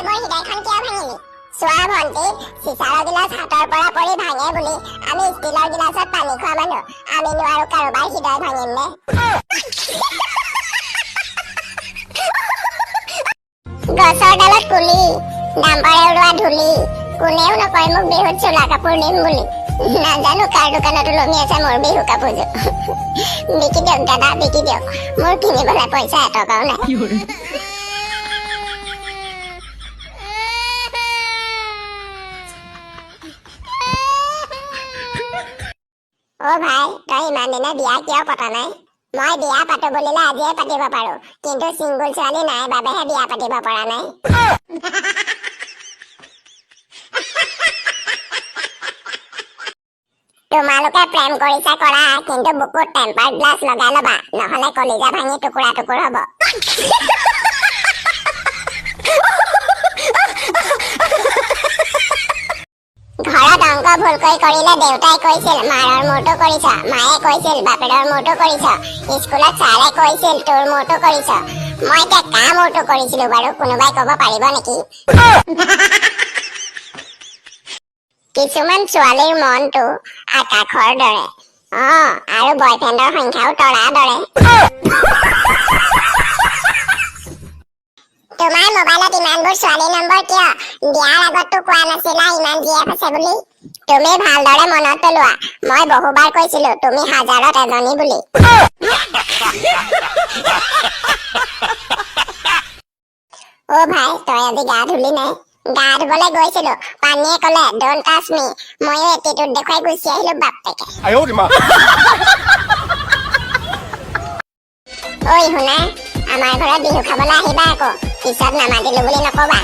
বৰ হৃদয়খন কিয় ভাঙিলি চোৱা ভণ্টি চিচাৰৰ গিলাচ হাতৰ পৰা পৰি ভাঙে বুলি আমি ষ্টিলৰ গিলাচত পানী খোৱা মানুহ আমি নোৱাৰো কাৰোবাৰ হৃদয় ভাঙিম নে গছৰ ডালত কুলি ডাম্পাৰে উৰুৱা ধূলি কোনেও নকয় মোক বিহুত চোলা কাপোৰ দিম বুলি নাজানো কাৰ দোকানত ওলমি আছে মোৰ বিহু কাপোৰযোৰ বিকি দিয়ক দাদা বিকি দিয়ক মোৰ কিনিবলৈ পইচা এটকাও নাই অ ভাই তই ইমান দিনে বিয়া কিয় পতা নাই মই বিয়া পাতো বুলিলে আজিয়ে পাতিব পাৰো কিন্তু সিংগুল ছোৱালী নাই বাবেহে বিয়া পাতিব পৰা নাই তোমালোকে প্ৰেম কৰিছা কৰা কিন্তু বুকুত টেম্পাৰ গ্লাছ লগাই ল'বা নহলে কলিজা ভাঙি টুকুৰা টুকুৰ হ'ব ঘৰত অংক ভুলকৈ কৰিলে দেউতাই কৈছিল মাৰৰ মূৰটো কৰিছ মায়ে কৈছিল বাপেৰৰ মূৰটো কৰিছ স্কুলত ছাৰে কৈছিল তোৰ মূৰটো কৰিছ মই এতিয়া কাৰ মূৰটো কৰিছিলো বাৰু কোনোবাই ক'ব পাৰিব নেকি কিছুমান ছোৱালীৰ মনটো আকাশৰ দৰে আৰু বয়ফ্ৰেণ্ডৰ সংখ্যাও তৰাৰ দৰে তোমাৰ মোবাইলত ইমানবোৰ ছোৱালী নম্বৰ কিয় বিয়াৰ আগততো কোৱা নাছিলা ইমান জিএফ আছে বুলি তুমি ভালদৰে মনত পেলোৱা মই বহুবাৰ কৈছিলো তুমি হাজাৰত এজনী বুলি অ ভাই তই আজি গা ধুলি নাই গা ধুবলৈ গৈছিলো পানীয়ে ক'লে ডোন্ট টাচ মি ময়ো এটিটিউড দেখুৱাই গুচি আহিলো বাপেকে ঐ শুনা আমাৰ ঘৰত বিহু খাবলৈ আহিবা আকৌ পিছত নামাতিলো বুলি নকবা